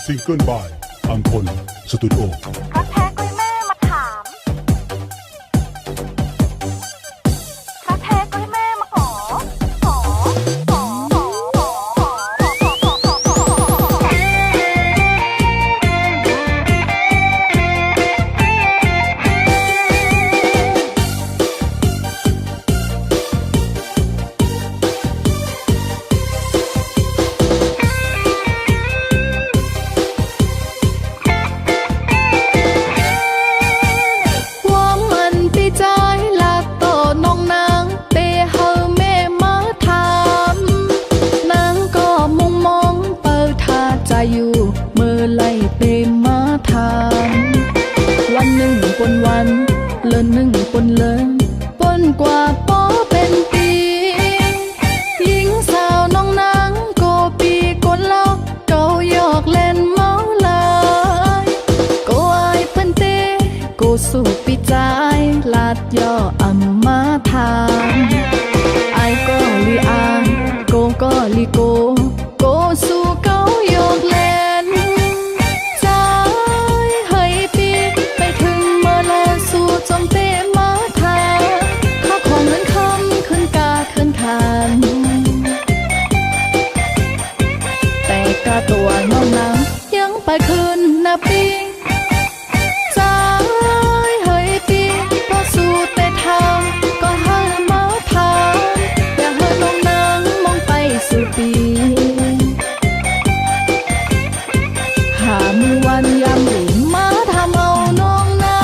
ซิงเกิลบายอังพลสตูดิโอรักแท้ก้อยแม่มาถามรักแท้ก้อยแม่มาขออยู่เมื่อไล่เปมาทานวันหนึ่งปนวันเลินหนึ่งปนเลินปนกว่าป้อเป็นปีหญิงสาวน้องนางโกปีกนเล่าเกาหยอกเล่นเมาลายโกอายเป็นเตโกสู่ปีใจลาดย่ออัมมาทานไอก็ลีอายโกก็ลีโกโกสู่เกาหยอกเล่นใจให้ปีไปถึงเมื่อแลสู่จมเตมาทาข้าของเงินคำขึ้นกาขึ้นคานแต่กาตัวน้องนางยังไปขึ้นนาปีใจให้ปีพอสู่เตทางก็ให้มาทานอย่าให้น้องนางมองไปสู่ปีหามือวันยามหลิงมาทำเอาน้องนา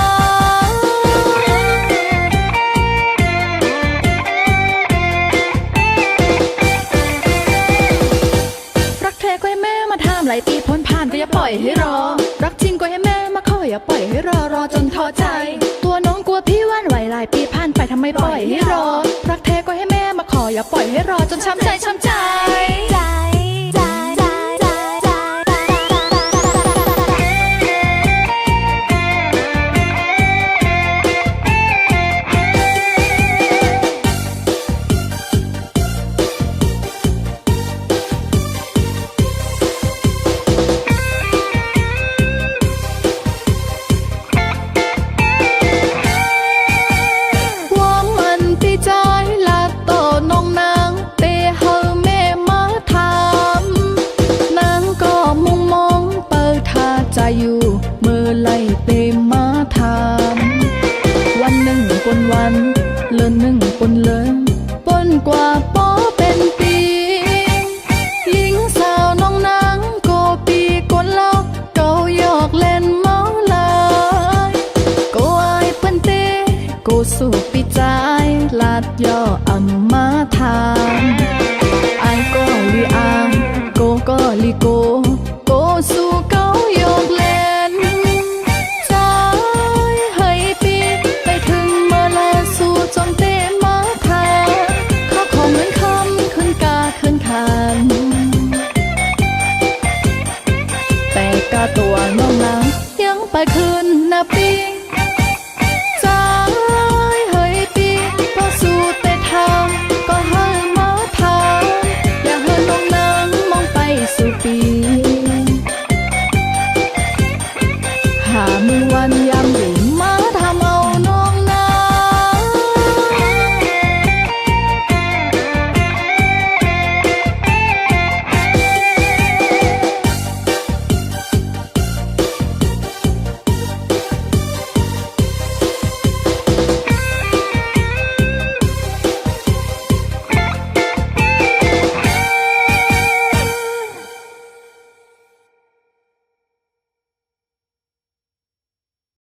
รักแท้ก็ให้แม่มาทำหลายปีพ้นผ่านก็อย่าปล่อยให้รอรักจริงก็ให้แม่มาขออย่าปล่อยให้รอจนท้อใจตัวน้องกลัวพี่ว่านไหวหลายปีผ่านไปทำไมปล่อยให้รอรักแท้ก็ให้แม่มาขออย่าปล่อยให้รอจนช้ำใจช้ำใจอยู่เมื่อไล่เปมาทามวันหนึ่งปนวันเลินหนึ่งปนเลินปนกว่าป้อเป็นปีหญิงสาวน้องนางโกปีกนเล่าเกาหยอกเล่นเมาลายโกอายเป็นเตโกสู่ปีใจลาดย่ออัมมาทานไอก็ลีอายโกก็ลีโกโกสู่เกาหยอกเล่นใจให้ปีไปถึงเมื่อแลสู่จมเตมาทาข้าของเงินคำขึ้นกาขึ้นคานแต่กาตัวน้องนางยังไปขึ้นนาปี